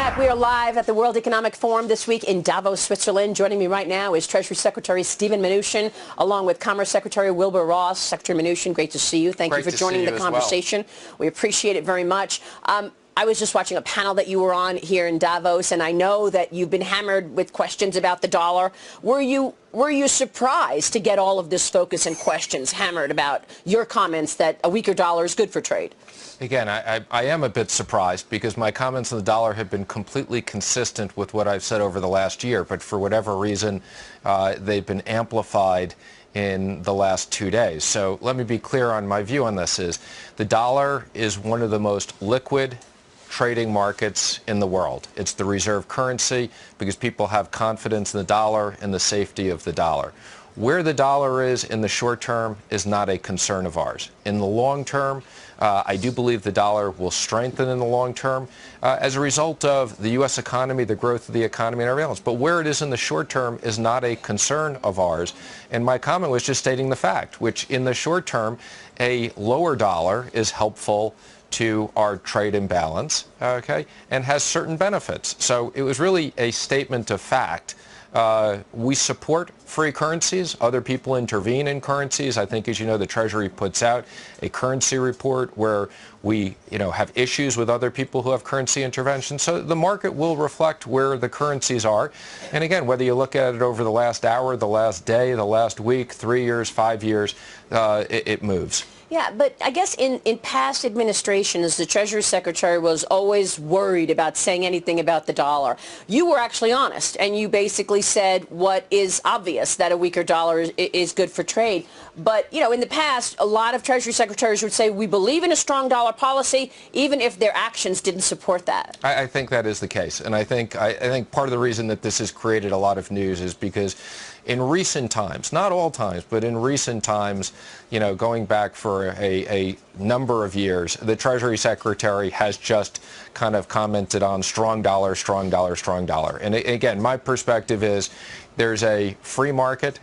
back. We are live at the World Economic Forum this week in Davos, Switzerland. Joining me right now is Treasury Secretary Steven Mnuchin, along with Commerce Secretary Wilbur Ross. Secretary Mnuchin, great to see you. Thank you for joining the conversation. We appreciate it very much. I was just watching a panel that you were on here in Davos, and I know that you've been hammered with questions about the dollar. Were you surprised to get all of this focus and questions hammered about your comments that a weaker dollar is good for trade? Again, I am a bit surprised because my comments on the dollar have been completely consistent with what I've said over the last year, but for whatever reason, they've been amplified in the last 2 days. So let me be clear on my view on this is the dollar is one of the most liquid trading markets in the world. It's the reserve currency because people have confidence in the dollar and the safety of the dollar. Where the dollar is in the short term is not a concern of ours. In the long term, I do believe the dollar will strengthen in the long term as a result of the U.S. economy, the growth of the economy, and everything else. But where it is in the short term is not a concern of ours. And my comment was just stating the fact, which in the short term, a lower dollar is helpful to our trade imbalance, okay, and has certain benefits. So it was really a statement of fact. We support free currencies. Other people intervene in currencies. I think, as you know, the Treasury puts out a currency report where we, have issues with other people who have currency intervention. So the market will reflect where the currencies are. And again, whether you look at it over the last hour, the last day, the last week, 3 years, 5 years, it moves. Yeah, but I guess in past administrations, the Treasury Secretary was always worried about saying anything about the dollar. You were actually honest, and you basically said what is obvious, that a weaker dollar is good for trade. But, in the past, a lot of Treasury Secretaries would say, we believe in a strong dollar policy, even if their actions didn't support that. I think that is the case. And I think part of the reason that this has created a lot of news is because in recent times, not all times, but in recent times, going back for a number of years, the Treasury Secretary has just kind of commented on strong dollar, strong dollar, strong dollar. And again, my perspective is there's a free market.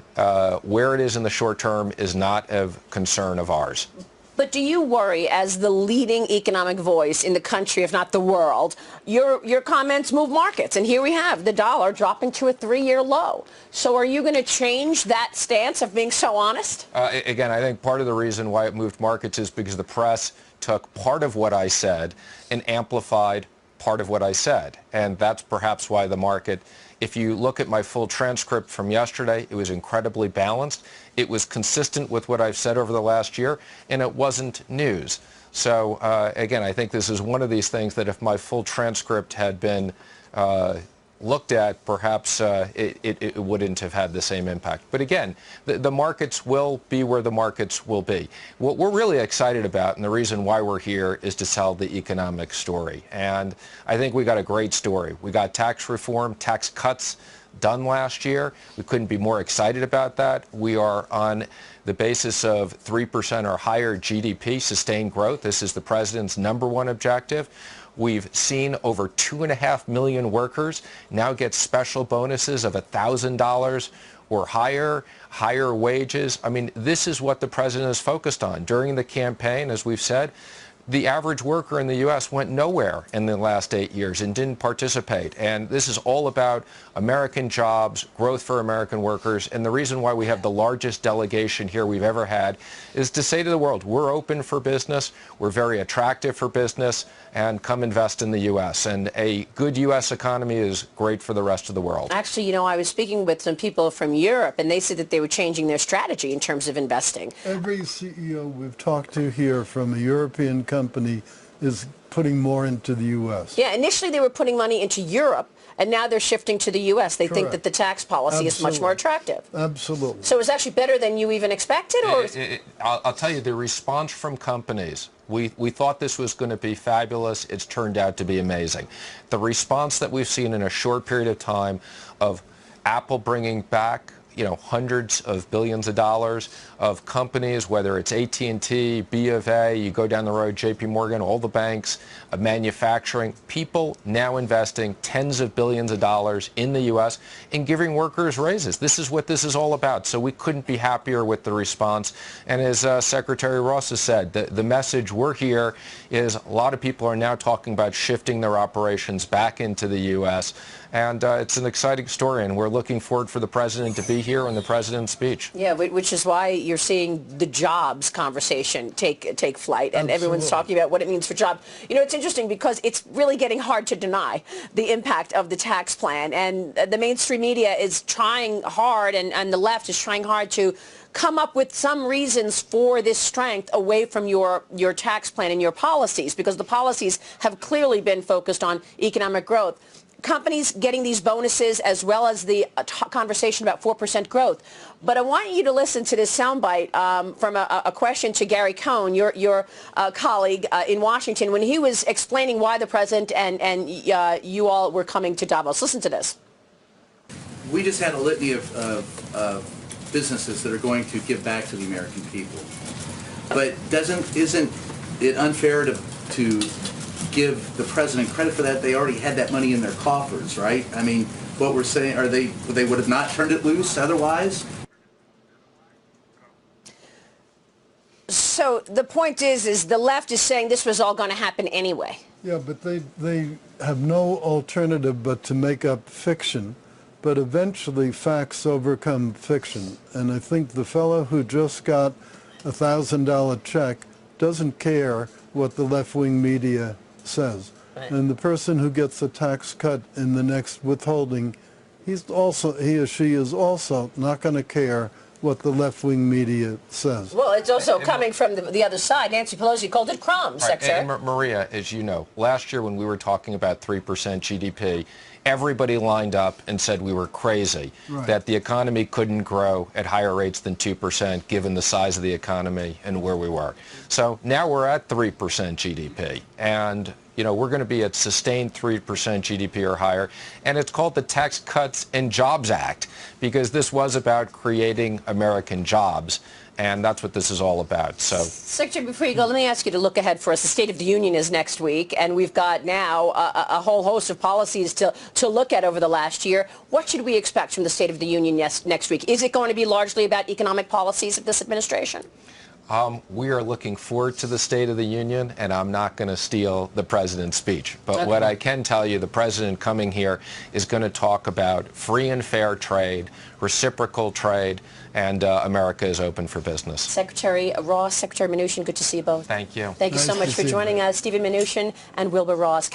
Where it is in the short term is not of concern of ours. But do you worry, as the leading economic voice in the country, if not the world, your comments move markets? And here we have the dollar dropping to a 3-year low. So are you going to change that stance of being so honest? Again, I think part of the reason why it moved markets is because the press took part of what I said and amplified part of what I said. And that's perhaps why the market, if you look at my full transcript from yesterday, it was incredibly balanced. It was consistent with what I've said over the last year, and it wasn't news. So, again, I think this is one of these things that if my full transcript had been looked at, perhaps it wouldn't have had the same impact. But again, the markets will be where the markets will be. What we're really excited about, and the reason why we're here, is to tell the economic story. And I think we got a great story. We got tax reform, tax cuts done last year. We couldn't be more excited about that. We are on the basis of 3% or higher GDP, sustained growth. This is the president's #1 objective. We've seen over 2.5 million workers now get special bonuses of $1,000 or higher wages. I mean, this is what the president is focused on. During the campaign, as we've said, the average worker in the U.S. went nowhere in the last 8 years and didn't participate. And this is all about American jobs, growth for American workers. And the reason why we have the largest delegation here we've ever had is to say to the world, we're open for business, we're very attractive for business, and come invest in the U.S. And a good U.S. economy is great for the rest of the world. Actually, I was speaking with some people from Europe, and they said that they were changing their strategy in terms of investing. Every CEO we've talked to here from a European company is putting more into the U.S. Yeah, initially they were putting money into Europe, and now they're shifting to the U.S. They think that the tax policy is much more attractive. Absolutely. So it's actually better than you even expected? Or I'll tell you, the response from companies, we thought this was going to be fabulous. It's turned out to be amazing. The response that we've seen in a short period of time of Apple bringing back hundreds of billions of dollars of companies, whether it's AT&T, B of A, you go down the road, JP Morgan, all the banks, manufacturing, people now investing tens of billions of dollars in the U.S. in giving workers raises. This is what this is all about. So we couldn't be happier with the response. And as Secretary Ross has said, the message we're here is a lot of people are now talking about shifting their operations back into the U.S. And it's an exciting story, and we're looking forward for the president to be here and the president's speech. Yeah, which is why you're seeing the jobs conversation take flight, and everyone's talking about what it means for jobs. It's interesting because it's really getting hard to deny the impact of the tax plan, and the mainstream media is trying hard, and the left is trying hard to come up with some reasons for this strength away from your tax plan and your policies, because the policies have clearly been focused on economic growth. Companies getting these bonuses, as well as the conversation about 4% growth. But I want you to listen to this soundbite from a question to Gary Cohn, your colleague in Washington, when he was explaining why the president and you all were coming to Davos. Listen to this. We just had a litany of businesses that are going to give back to the American people. But isn't it unfair to give the president credit for that? They already had that money in their coffers, right? I mean, what we're saying, they would have not turned it loose otherwise? So the point is the left is saying this was all going to happen anyway. Yeah, but they have no alternative but to make up fiction. But eventually facts overcome fiction. And I think the fellow who just got a $1,000 check doesn't care what the left-wing media says. Right. And the person who gets a tax cut in the next withholding, he or she is also not going to care what the left-wing media says. Well, it's also coming from the other side. Nancy Pelosi called it crumbs, right. Secretary. And Maria, as you know, last year when we were talking about 3% GDP, everybody lined up and said we were crazy, right, that the economy couldn't grow at higher rates than 2% given the size of the economy and where we were. So now we're at 3% GDP, and we're going to be at sustained 3% GDP or higher, and it's called the Tax Cuts and Jobs Act because this was about creating American jobs. And that's what this is all about. So, Secretary, before you go, let me ask you to look ahead for us. The State of the Union is next week, and we've got now a whole host of policies to look at over the last year. What should we expect from the State of the Union next week? Is it going to be largely about economic policies of this administration? We are looking forward to the State of the Union, and I'm not going to steal the president's speech. But what I can tell you, the president coming here is going to talk about free and fair trade, reciprocal trade, and America is open for business. Secretary Ross, Secretary Mnuchin, good to see you both. Thank you. Thank you so much for joining us, Steven Mnuchin and Wilbur Ross.